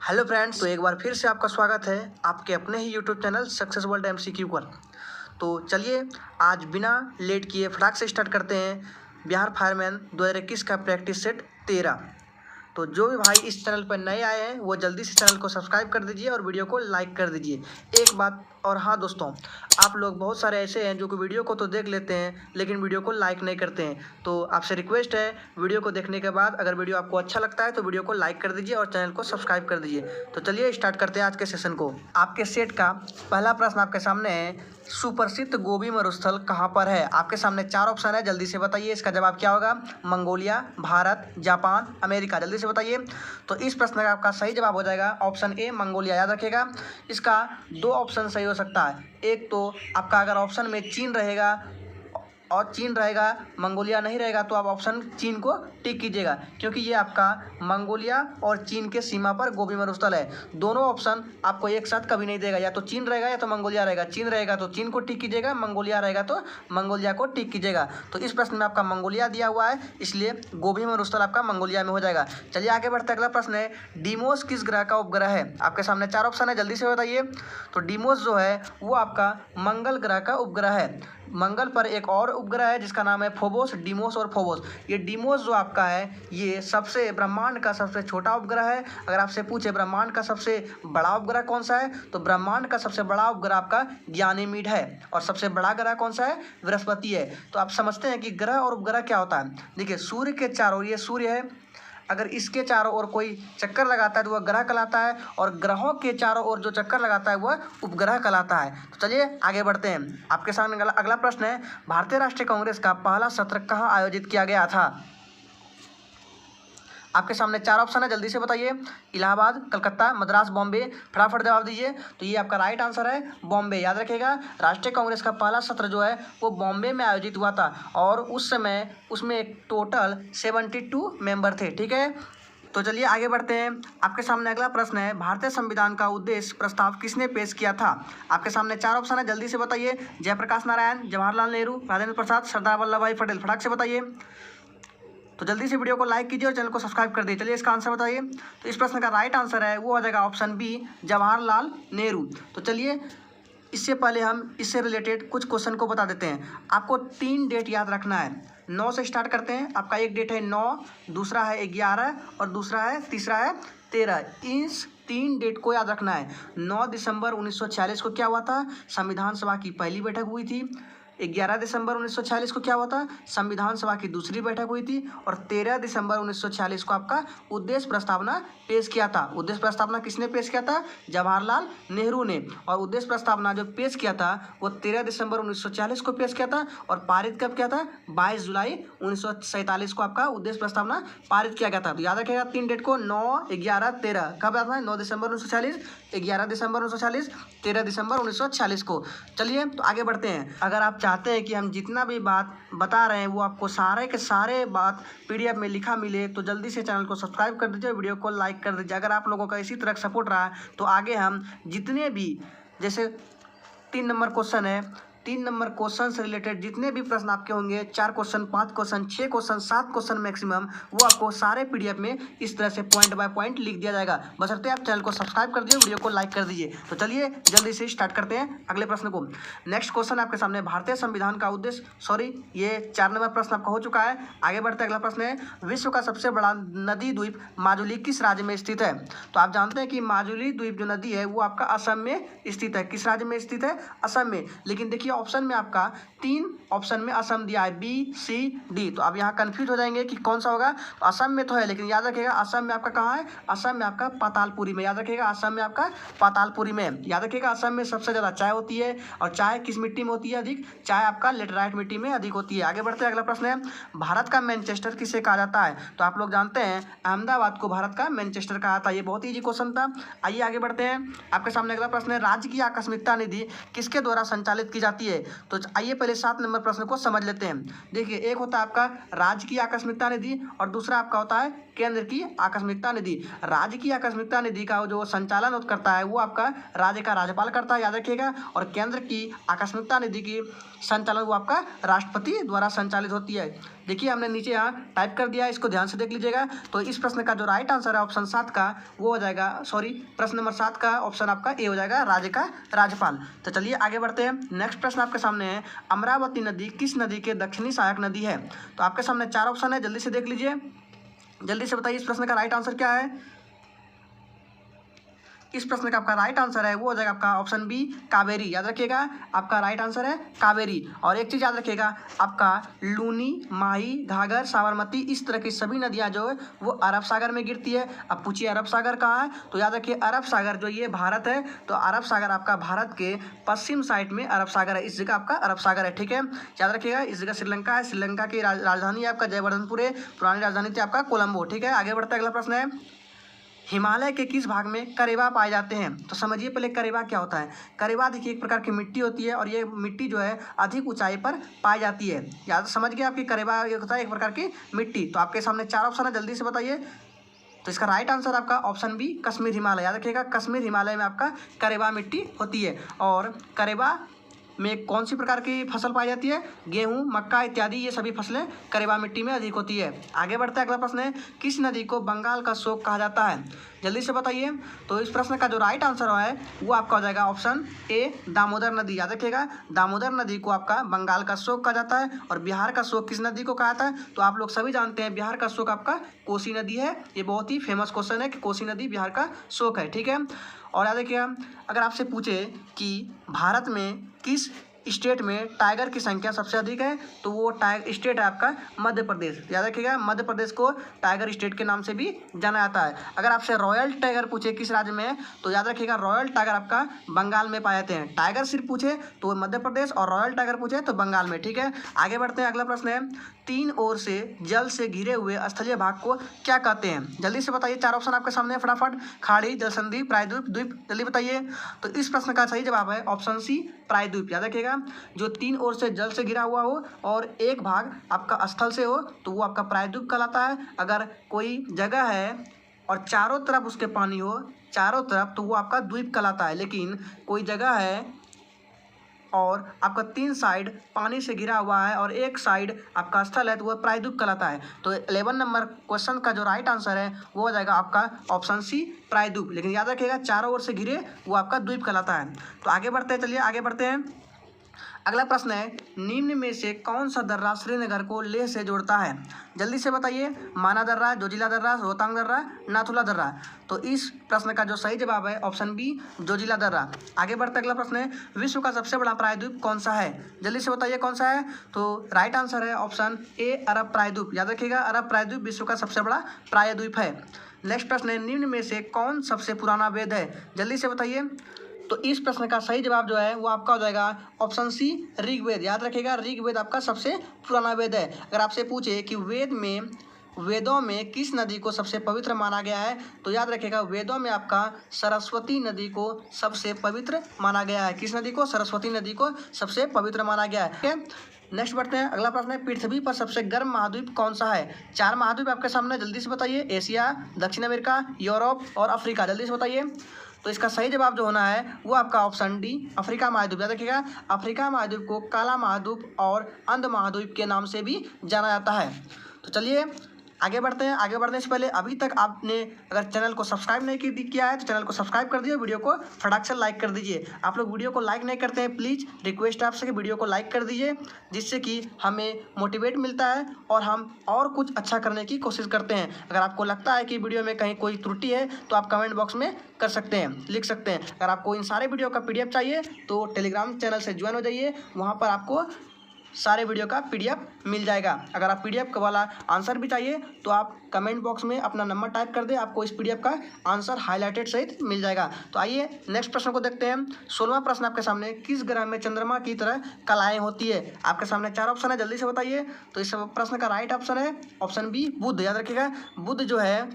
Hello friends, तो एक बार फिर से आपका स्वागत है आपके अपने ही YouTube channel success world MCQ पर। तो चलिए आज बिना लेट किए फटाक से स्टार्ट करते हैं बिहार फायरमैन 2021 का प्रैक्टिस सेट 13। तो जो भी भाई इस चैनल पर नए आए हैं वो जल्दी से चैनल को सब्सक्राइब कर दीजिए और वीडियो को लाइक कर दीजिए। एक बात और हाँ दोस्तों, आप लोग बहुत सारे ऐसे हैं जो कि वीडियो को तो देख लेते हैं लेकिन वीडियो को लाइक नहीं करते हैं। तो आपसे रिक्वेस्ट है, वीडियो को देखने के बाद अगर वीडियो आपको अच्छा लगता है तो वीडियो को लाइक कर दीजिए और चैनल को सब्सक्राइब कर दीजिए। तो चलिए स्टार्ट करते हैं आज के सेशन को। आपके सेट का पहला प्रश्न आपके सामने है, सुप्रसिद्ध गोबी मरुस्थल कहाँ पर है? आपके सामने 4 ऑप्शन है, जल्दी से बताइए इसका जवाब क्या होगा। मंगोलिया, भारत, जापान, अमेरिका, जल्दी से बताइए। तो इस प्रश्न का आपका सही जवाब हो जाएगा ऑप्शन ए मंगोलिया। याद रखिएगा, इसका 2 ऑप्शन सही हो सकता है। एक तो आपका अगर ऑप्शन में चीन रहेगा और चीन रहेगा, मंगोलिया नहीं रहेगा, तो आप ऑप्शन चीन को टिक कीजिएगा क्योंकि ये आपका मंगोलिया और चीन के सीमा पर गोबी मरुस्थल है। दोनों ऑप्शन आपको एक साथ कभी नहीं देगा, या तो चीन रहेगा या तो मंगोलिया रहेगा। चीन रहेगा तो चीन को टिक कीजिएगा, मंगोलिया रहेगा तो मंगोलिया को टिक कीजिएगा। तो इस प्रश्न में आपका मंगोलिया दिया हुआ है, इसलिए गोबी मरुस्थल आपका मंगोलिया में हो जाएगा। चलिए आगे बढ़ते, अगला प्रश्न है, डीमोस किस ग्रह का उपग्रह है? आपके सामने 4 ऑप्शन है, जल्दी से बताइए। तो डीमोस जो है वो आपका मंगल ग्रह का उपग्रह है। मंगल पर एक और उपग्रह है जिसका नाम है फोबोस, डीमोस और फोबोस। ये डीमोस जो आपका है ये सबसे ब्रह्मांड का सबसे छोटा उपग्रह है। अगर आपसे पूछे ब्रह्मांड का सबसे बड़ा उपग्रह कौन सा है, तो ब्रह्मांड का सबसे बड़ा उपग्रह आपका गयानीमिड है और सबसे बड़ा ग्रह कौन सा है? बृहस्पति है। तो आप समझते हैं कि ग्रह और उपग्रह क्या होता है। देखिए, सूर्य के चारों, ये सूर्य है, अगर इसके चारों ओर कोई चक्कर लगाता है तो वह ग्रह कहलाता है, और ग्रहों के चारों ओर जो चक्कर लगाता है वह उपग्रह कहलाता है। तो चलिए आगे बढ़ते हैं। आपके सामने अगला प्रश्न है, भारतीय राष्ट्रीय कांग्रेस का पहला सत्र कहाँ आयोजित किया गया था? आपके सामने 4 ऑप्शन है, जल्दी से बताइए। इलाहाबाद, कलकत्ता, मद्रास, बॉम्बे, फटाफट जवाब दीजिए। तो ये आपका राइट आंसर है बॉम्बे। याद रखिएगा, राष्ट्रीय कांग्रेस का पहला सत्र जो है वो बॉम्बे में आयोजित हुआ था और उस समय उसमें एक टोटल 72 मेंबर थे। ठीक है, तो चलिए आगे बढ़ते हैं। आपके सामने अगला प्रश्न है, भारतीय संविधान का उद्देश्य प्रस्ताव किसने पेश किया था? आपके सामने 4 ऑप्शन है, जल्दी से बताइए। जयप्रकाश नारायण, जवाहरलाल नेहरू, राजेंद्र प्रसाद, सरदार वल्लभ भाई पटेल, फटाक से बताइए। तो जल्दी से वीडियो को लाइक कीजिए और चैनल को सब्सक्राइब कर दीजिए। चलिए इसका आंसर बताइए। तो इस प्रश्न का राइट आंसर है वो हो जाएगा ऑप्शन बी, जवाहरलाल नेहरू। तो चलिए इससे पहले हम इससे रिलेटेड कुछ क्वेश्चन को बता देते हैं। आपको 3 डेट याद रखना है। 9 से स्टार्ट करते हैं। आपका एक डेट है 9, दूसरा है 11 और तीसरा है 13। इस 3 डेट को याद रखना है। 9 दिसंबर 1946 को क्या हुआ था? संविधान सभा की पहली बैठक हुई थी। 11 दिसंबर 1946 को क्या हुआ था? संविधान सभा की दूसरी बैठक हुई थी। और 13 दिसंबर 1946 को आपका उद्देश्य प्रस्तावना पेश किया था। उद्देश्य प्रस्तावना किसने पेश किया था? जवाहरलाल नेहरू ने। और उद्देश्य प्रस्तावना जो पेश किया था वो 13 दिसंबर 1946 को पेश किया था और पारित कब किया था? 22 जुलाई 1947 को आपका उद्देश्य प्रस्तावना पारित किया गया था। तो याद रखिएगा 3 डेट को, 9, 11, 13। कब आता है? 9 दिसंबर 1946, 11 दिसंबर 1946, 13 दिसंबर 1946 को। चलिए तो आगे बढ़ते हैं। अगर आप चाहते हैं कि हम जितना भी बात बता रहे हैं वो आपको सारे के सारे बात PDF में लिखा मिले तो जल्दी से चैनल को सब्सक्राइब कर दीजिए, वीडियो को लाइक कर दीजिए। अगर आप लोगों का इसी तरह सपोर्ट रहा तो आगे हम जितने भी, जैसे 3 नंबर क्वेश्चन है, 3 नंबर क्वेश्चन से रिलेटेड जितने भी प्रश्न आपके होंगे, 4 question, 5 question, 6 question, 7 question maximum, वो आपको सारे PDF में इस तरह से पॉइंट बाय पॉइंट लिख दिया जाएगा। बशर्ते आप चैनल को सब्सक्राइब कर दीजिए, वीडियो को लाइक कर दीजिए। तो चलिए जल्दी से स्टार्ट करते हैं अगले प्रश्न को। नेक्स्ट क्वेश्चन आपके सामने, भारतीय संविधान का उद्देश्य, ये 4 नंबर प्रश्न आपका हो चुका है। आगे बढ़ते अगला प्रश्न है, विश्व का सबसे बड़ा नदी द्वीप माजुली किस राज्य में स्थित है? तो आप जानते हैं कि माजुली द्वीप जो नदी है वो आपका असम में स्थित है। किस राज्य में स्थित है? असम में। लेकिन देखिए ऑप्शन में आपका 3 ऑप्शन में असम दिया है, B, C, D। तो आप यहाँ कंफ्यूज हो जाएंगे कि कौन सा होगा। तो असम में तो है, लेकिन याद रखिएगा असम में आपका कहाँ है? असम में आपका पातालपुरी में। याद रखिएगा असम में आपका पातालपुरी में। याद रखिएगा असम में सबसे ज़्यादा चाय होती है, और चाय किस मिट्टी में होती है अधिक? चाय आपका लेटराइट मिट्टी में अधिक होती है। आगे बढ़ते हैं, अगला प्रश्न है, भारत का मैनचेस्टर किसे कहा जाता है? तो आप लोग जानते हैं अहमदाबाद को भारत का मैनचेस्टर कहा जाता है। ये बहुत ईजी क्वेश्चन था। आइए आगे बढ़ते हैं। आपके सामने अगला प्रश्न है, राज्य की आकस्मिकता निधि किसके द्वारा संचालित की जाती है। तो आइए पहले 7 नंबर प्रश्न को समझ लेते हैं। देखिए, एक होता है आपका राज्य की आकस्मिकता निधि और दूसरा आपका होता है केंद्र की आकस्मिकता निधि। राज्य की आकस्मिकता निधि का जो संचालन करता है वो आपका राज्य का राज्यपाल करता है, याद रखिएगा। और केंद्र की आकस्मिकता निधि की संचालन वो आपका राष्ट्रपति द्वारा संचालित होती है। देखिए, हमने नीचे यहाँ टाइप कर दिया है, इसको ध्यान से देख लीजिएगा। तो इस प्रश्न का जो राइट आंसर है ऑप्शन 7 का वो हो जाएगा, सॉरी प्रश्न नंबर 7 का ऑप्शन आपका ए हो जाएगा, राज्य का राज्यपाल। तो चलिए आगे बढ़ते हैं। नेक्स्ट प्रश्न आपके सामने है, अमरावती नदी किस नदी के दक्षिणी सहायक नदी है? तो आपके सामने 4 ऑप्शन है, जल्दी से देख लीजिए, जल्दी से बताइए इस प्रश्न का राइट आंसर क्या है। इस प्रश्न का आपका राइट आंसर है वो हो जाएगा आपका ऑप्शन बी, कावेरी। याद रखिएगा, आपका राइट आंसर है कावेरी। और एक चीज़ याद रखिएगा, आपका लूनी, माही, घाघर, साबरमती, इस तरह की सभी नदियां जो है वो अरब सागर में गिरती है। अब पूछिए अरब सागर कहाँ है, तो याद रखिए अरब सागर जो ये भारत है, तो अरब सागर आपका भारत के पश्चिम साइड में अरब सागर है, इस जगह आपका अरब सागर है। ठीक है, याद रखिएगा, इस जगह श्रीलंका है, श्रीलंका की राजधानी है आपका जयवर्धनपुर है, पुरानी राजधानी थी आपका कोलंबो। ठीक है, आगे बढ़ते हैं, अगला प्रश्न है, हिमालय के किस भाग में करेबा पाए जाते हैं? तो समझिए पहले करेबा क्या होता है। करेबा देखिए एक प्रकार की मिट्टी होती है और ये मिट्टी जो है अधिक ऊंचाई पर पाई जाती है। याद समझ गए आपकी, करेबा ये होता है एक प्रकार की मिट्टी। तो आपके सामने 4 ऑप्शन है, जल्दी से बताइए। तो इसका राइट आंसर आपका ऑप्शन बी, कश्मीर हिमालय। याद रखिएगा, कश्मीर हिमालय में आपका करेबा मिट्टी होती है। और करेबा में कौन सी प्रकार की फसल पाई जाती है? गेहूं, मक्का इत्यादि, ये सभी फसलें करेबा मिट्टी में अधिक होती है। आगे बढ़ते हैं, अगला प्रश्न है, किस नदी को बंगाल का शोक कहा जाता है? जल्दी से बताइए। तो इस प्रश्न का जो राइट आंसर है वो आपका हो जाएगा ऑप्शन ए, दामोदर नदी। याद रखिएगा, दामोदर नदी को आपका बंगाल का शोक कहा जाता है। और बिहार का शोक किस नदी को कहा जाता है? तो आप लोग सभी जानते हैं बिहार का शोक आपका कोसी नदी है। ये बहुत ही फेमस क्वेश्चन है कि कोसी नदी बिहार का शोक है। ठीक है, और याद रखिएगा, अगर आपसे पूछे कि भारत में किस स्टेट में टाइगर की संख्या सबसे अधिक है, तो वो स्टेट है आपका मध्य प्रदेश। याद रखिएगा, मध्य प्रदेश को टाइगर स्टेट के नाम से भी जाना जाता है। अगर आपसे रॉयल टाइगर पूछे किस राज्य में है, तो याद रखिएगा रॉयल टाइगर आपका बंगाल में पाए जाते हैं। टाइगर सिर्फ पूछे तो मध्य प्रदेश और रॉयल टाइगर पूछे तो बंगाल में। ठीक है, आगे बढ़ते हैं, अगला प्रश्न है, 3 ओर से जल से घिरे हुए स्थलीय भाग को क्या कहते हैं? जल्दी से बताइए, 4 ऑप्शन आपके सामने फटाफट, खाड़ी, जलसंधि, प्रायद्वीप, द्वीप, जल्दी बताइए। तो इस प्रश्न का सही जवाब है ऑप्शन सी, प्रायद्वीप। याद रखिएगा, जो 3 ओर से जल से घिरा हुआ हो और एक भाग आपका स्थल से हो तो वो आपका प्रायद्वीप कहलाता है। अगर कोई जगह है और चारों तरफ उसके पानी हो, चारों तरफ, तो वो आपका द्वीप कहलाता है। लेकिन कोई जगह है और आपका 3 साइड पानी से घिरा हुआ है और एक साइड आपका स्थल है तो वह प्रायद्वीप कहलाता है। तो 11 नंबर क्वेश्चन का जो राइट आंसर है वो हो जाएगा आपका ऑप्शन सी, प्रायद्वीप। लेकिन याद रखिएगा चारों ओर से घिरे वो आपका द्वीप कहलाता है। तो आगे बढ़ते हैं, चलिए आगे बढ़ते हैं। अगला प्रश्न है, निम्न में से कौन सा दर्रा श्रीनगर को लेह से जोड़ता है? जल्दी से बताइए। माना दर्रा, जोजिला दर्रा, रोहतांग दर्रा, नाथुला दर्रा। तो इस प्रश्न का जो सही जवाब है ऑप्शन बी, जोजिला दर्रा। आगे बढ़ते अगला प्रश्न है, विश्व का सबसे बड़ा प्रायद्वीप कौन सा है? जल्दी से बताइए कौन सा है। तो राइट आंसर है ऑप्शन ए, अरब प्रायद्वीप। याद रखिएगा, अरब प्रायद्वीप विश्व का सबसे बड़ा प्रायद्वीप है। नेक्स्ट प्रश्न है, निम्न में से कौन सबसे पुराना वेद है? जल्दी से बताइए। तो इस प्रश्न का सही जवाब जो है वो आपका हो जाएगा ऑप्शन सी, ऋग्वेद। याद रखिएगा, ऋग्वेद आपका सबसे पुराना वेद है। अगर आपसे पूछे कि वेदों में किस नदी को सबसे पवित्र माना गया है, तो याद रखिएगा वेदों में आपका सरस्वती नदी को सबसे पवित्र माना गया है। किस नदी को? सरस्वती नदी को सबसे पवित्र माना गया है। ठीक है, नेक्स्ट बढ़ते हैं, अगला प्रश्न है, पृथ्वी पर सबसे गर्म महाद्वीप कौन सा है? 4 महाद्वीप आपके सामने, जल्दी से बताइए। एशिया, दक्षिण अमेरिका, यूरोप और अफ्रीका। जल्दी से बताइए। तो इसका सही जवाब जो होना है वो आपका ऑप्शन डी, अफ्रीका महाद्वीप। याद रखिएगा, अफ्रीका महाद्वीप को काला महाद्वीप और अंध महाद्वीप के नाम से भी जाना जाता है। तो चलिए आगे बढ़ते हैं। आगे बढ़ने से पहले अभी तक आपने अगर चैनल को सब्सक्राइब नहीं किया है तो चैनल को सब्सक्राइब कर दीजिए, वीडियो को फटाक से लाइक कर दीजिए। आप लोग वीडियो को लाइक नहीं करते हैं, प्लीज़ रिक्वेस्ट है आपसे कि वीडियो को लाइक कर दीजिए, जिससे कि हमें मोटिवेट मिलता है और हम और कुछ अच्छा करने की कोशिश करते हैं। अगर आपको लगता है कि वीडियो में कहीं कोई त्रुटि है तो आप कमेंट बॉक्स में कर सकते हैं, लिख सकते हैं। अगर आपको इन सारे वीडियो का PDF चाहिए तो टेलीग्राम चैनल से ज्वाइन हो जाइए, वहाँ पर आपको सारे वीडियो का PDF मिल जाएगा। अगर आप PDF वाला आंसर भी चाहिए तो आप कमेंट बॉक्स में अपना नंबर टाइप कर दें, आपको इस PDF का आंसर हाईलाइटेड सहित मिल जाएगा। तो आइए नेक्स्ट प्रश्न को देखते हैं। 16वां प्रश्न आपके सामने, किस ग्रह में चंद्रमा की तरह कलाएं होती है? आपके सामने 4 ऑप्शन है, जल्दी से बताइए। तो इस प्रश्न का राइट ऑप्शन है ऑप्शन बी, बुध। याद रखिएगा, बुध जो है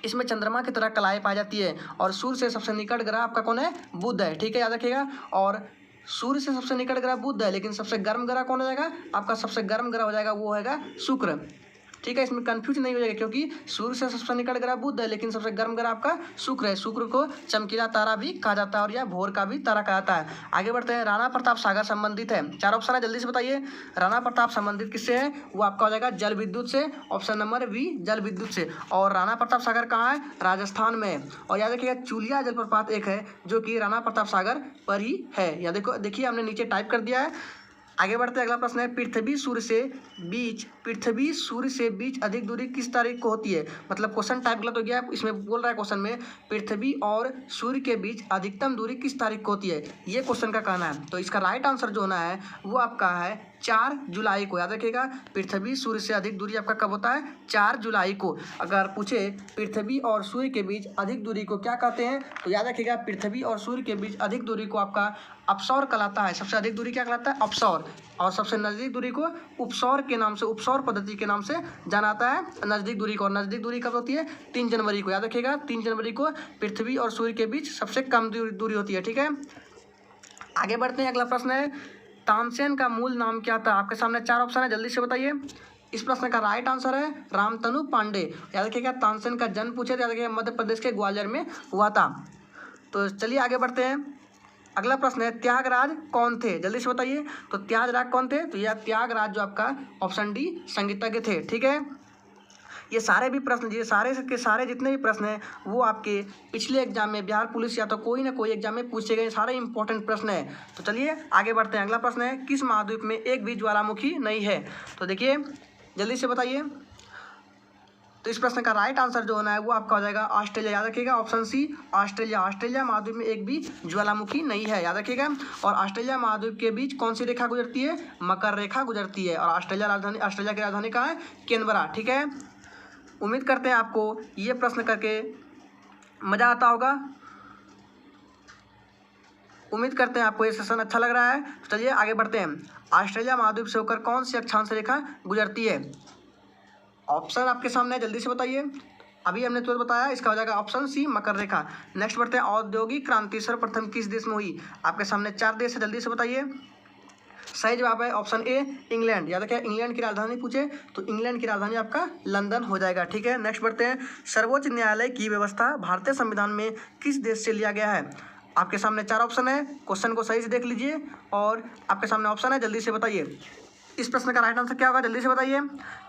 इसमें चंद्रमा की तरह कलाएं पाई जाती है और सूर्य से सबसे निकट ग्रह आपका कौन है? बुध है। ठीक है, याद रखिएगा। और सूर्य से सबसे निकट ग्रह बुध है, लेकिन सबसे गर्म ग्रह कौन हो जाएगा आपका? सबसे गर्म ग्रह हो जाएगा वो होगा शुक्र। ठीक है, इसमें कंफ्यूज नहीं हो जाएगा, क्योंकि सूर्य से सबसे निकट ग्रह बुध है, लेकिन सबसे गर्म ग्रह आपका शुक्र है। शुक्र को चमकीला तारा भी कहा जाता है और यह भोर का भी तारा कहा जाता है। आगे बढ़ते हैं। राणा प्रताप सागर संबंधित है। 4 ऑप्शन है, जल्दी से बताइए। राणा प्रताप संबंधित किससे है? वो आपका हो जाएगा जल विद्युत से। ऑप्शन नंबर बी जल विद्युत से। और राणा प्रताप सागर कहाँ है? राजस्थान में। और याद रखिएगा चूलिया जलप्रपात एक है जो कि राणा प्रताप सागर पर ही है। या देखिए हमने नीचे टाइप कर दिया है। आगे बढ़ते हैं। अगला प्रश्न है, पृथ्वी सूर्य से बीच अधिक दूरी किस तारीख को होती है? मतलब क्वेश्चन टाइप गलत हो गया, इसमें बोल रहा है क्वेश्चन में पृथ्वी और सूर्य के बीच अधिकतम दूरी किस तारीख को होती है, ये क्वेश्चन का कहना है। तो इसका राइट आंसर जो होना है वो आपका है 4 जुलाई को। याद रखिएगा पृथ्वी सूर्य से अधिक दूरी आपका कब होता है? 4 जुलाई को। अगर पूछे पृथ्वी और सूर्य के बीच अधिक दूरी को क्या कहते हैं, तो याद रखिएगा पृथ्वी और सूर्य के बीच अधिक दूरी को आपका अपसौर कहलाता है। सबसे अधिक दूरी क्या कहलाता है? अपसौर। और सबसे नज़दीक दूरी को उपसौर के नाम से, उपसौर पद्धति के नाम से जाना जाता है नज़दीक दूरी को। और नज़दीक दूरी कब होती है? 3 जनवरी को। याद रखिएगा 3 जनवरी को पृथ्वी और सूर्य के बीच सबसे कम दूरी होती है। ठीक है, आगे बढ़ते हैं। अगला प्रश्न है, तानसेन का मूल नाम क्या था? आपके सामने 4 ऑप्शन है, जल्दी से बताइए। इस प्रश्न का राइट आंसर है रामतनु पांडे। याद रखिएगा तानसेन का जन्म पूछे थे, याद रखिएगा मध्य प्रदेश के ग्वालियर में हुआ था। तो चलिए आगे बढ़ते हैं। अगला प्रश्न है, त्यागराज कौन थे? जल्दी से बताइए। तो त्यागराज कौन थे? तो यह त्यागराज जो आपका ऑप्शन डी संगीतज्ञ थे। ठीक है, ये सारे भी प्रश्न, ये सारे के सारे जितने भी प्रश्न हैं वो आपके पिछले एग्जाम में बिहार पुलिस या तो कोई ना कोई एग्जाम में पूछे गए सारे इंपॉर्टेंट प्रश्न है। तो चलिए आगे बढ़ते हैं। अगला प्रश्न है, किस महाद्वीप में एक भी ज्वालामुखी नहीं है? तो देखिए जल्दी से बताइए। तो इस प्रश्न का राइट आंसर जो होना है वो आपका हो जाएगा ऑस्ट्रेलिया। याद रखिएगा ऑप्शन सी ऑस्ट्रेलिया। ऑस्ट्रेलिया महाद्वीप में एक भी ज्वालामुखी नहीं है, याद रखिएगा। और ऑस्ट्रेलिया महाद्वीप के बीच कौन सी रेखा गुजरती है? मकर रेखा गुजरती है। और ऑस्ट्रेलिया की राजधानी कहाँ है? कैनबरा। ठीक है, उम्मीद करते हैं आपको ये प्रश्न करके मज़ा आता होगा। उम्मीद करते हैं आपको ये सेशन अच्छा लग रहा है। तो चलिए आगे बढ़ते हैं। ऑस्ट्रेलिया महाद्वीप से होकर कौन सी अक्षांश रेखा गुजरती है? ऑप्शन आपके सामने है, जल्दी से बताइए। अभी हमने तुरंत बताया, इसका हो जाएगा ऑप्शन सी मकर रेखा। नेक्स्ट बढ़ते हैं। औद्योगिक क्रांति सर्वप्रथम किस देश में हुई? आपके सामने 4 देश है, जल्दी से बताइए। सही जवाब है ऑप्शन ए इंग्लैंड। याद रखिए इंग्लैंड की राजधानी पूछे तो इंग्लैंड की राजधानी आपका लंदन हो जाएगा। ठीक है, नेक्स्ट बढ़ते हैं। सर्वोच्च न्यायालय की व्यवस्था भारतीय संविधान में किस देश से लिया गया है? आपके सामने 4 ऑप्शन है, क्वेश्चन को सही से देख लीजिए और आपके सामने ऑप्शन है, जल्दी से बताइए। इस प्रश्न का राइट आंसर क्या होगा? जल्दी से बताइए।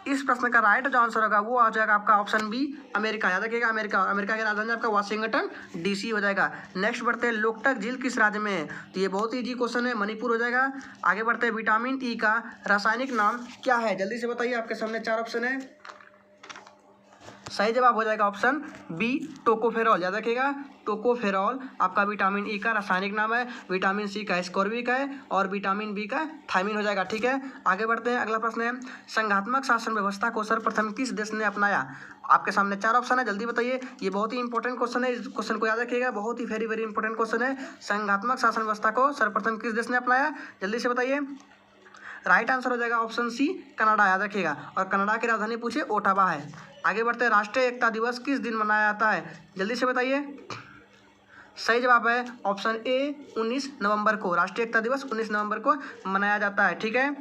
इस प्रश्न का राइट जो आंसर होगा वो आ जाएगा आपका ऑप्शन बी अमेरिका। याद रखिएगा अमेरिका। और अमेरिका की राजधानी आपका वाशिंगटन डीसी हो जाएगा। नेक्स्ट बढ़ते हैं। लोकटक झील किस राज्य में है? तो ये बहुत ही इजी क्वेश्चन है, मणिपुर हो जाएगा। आगे बढ़ते हैं। विटामिन ई का रासायनिक नाम क्या है? जल्दी से बताइए। आपके सामने 4 ऑप्शन है, सही जवाब हो जाएगा ऑप्शन बी टोकोफेरॉल। याद रखिएगा टोकोफेरॉल आपका विटामिन ई का रासायनिक नाम है। विटामिन सी का एस्कॉर्बिक है और विटामिन बी का थायमिन हो जाएगा। ठीक है, आगे बढ़ते हैं। अगला प्रश्न है, संघात्मक शासन व्यवस्था को सर्वप्रथम किस देश ने अपनाया? आपके सामने 4 ऑप्शन है, जल्दी बताइए। ये बहुत ही इंपॉर्टेंट क्वेश्चन है, इस क्वेश्चन को याद रखिएगा, बहुत ही वेरी वेरी इंपॉर्टेंट क्वेश्चन है। संघात्मक शासन व्यवस्था को सर्वप्रथम किस देश ने अपनाया? जल्दी से बताइए। राइट आंसर हो जाएगा ऑप्शन सी कनाडा। याद रखिएगा। और कनाडा की राजधानी पूछे ओटावा है। आगे बढ़ते हैं। राष्ट्रीय एकता दिवस किस दिन मनाया जाता है? जल्दी से बताइए। सही जवाब है ऑप्शन ए 19 नवंबर को। राष्ट्रीय एकता दिवस 19 नवंबर को मनाया जाता है। ठीक है,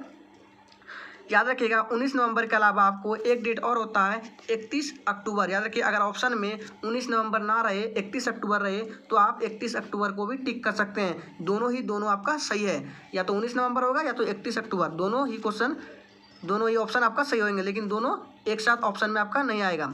याद रखिएगा 19 नवंबर के अलावा आपको एक डेट और होता है 31 अक्टूबर। याद रखिए अगर ऑप्शन में 19 नवंबर ना रहे 31 अक्टूबर रहे तो आप 31 अक्टूबर को भी टिक कर सकते हैं। दोनों आपका सही है, या तो 19 नवंबर होगा या तो 31 अक्टूबर। दोनों ही ऑप्शन आपका सही होंगे, लेकिन दोनों एक साथ ऑप्शन में आपका नहीं आएगा।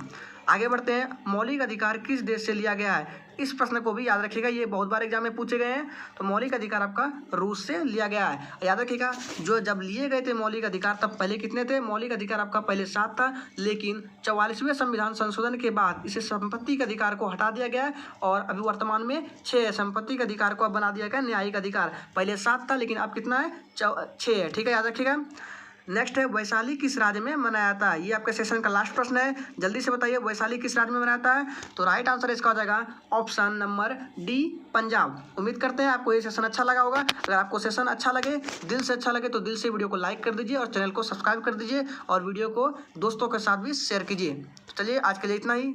आगे बढ़ते हैं। मौलिक अधिकार किस देश से लिया गया है? इस प्रश्न को भी याद रखिएगा, ये बहुत बार एग्जाम में पूछे गए हैं। तो मौलिक अधिकार आपका रूस से लिया गया है। याद रखिएगा जो जब लिए गए थे मौलिक अधिकार तब पहले कितने थे? मौलिक अधिकार आपका पहले 7 था, लेकिन 44वें संविधान संशोधन के बाद इसे संपत्ति के अधिकार को हटा दिया गया है और अभी वर्तमान में 6 है। संपत्ति के अधिकार को अब बना दिया गया न्यायिक अधिकार। पहले 7 था लेकिन अब कितना है? 6 है। ठीक है, याद रखिएगा। नेक्स्ट है, वैशाली किस राज्य में मनाया जाता है? ये आपके सेशन का लास्ट प्रश्न है, जल्दी से बताइए वैशाली किस राज्य में मनाया जाता है? तो राइट आंसर इसका हो जाएगा ऑप्शन नंबर डी पंजाब। उम्मीद करते हैं आपको ये सेशन अच्छा लगा होगा। अगर आपको सेशन अच्छा लगे, दिल से अच्छा लगे, तो दिल से वीडियो को लाइक कर दीजिए और चैनल को सब्सक्राइब कर दीजिए और वीडियो को दोस्तों के साथ भी शेयर कीजिए। तो चलिए आज के लिए इतना ही।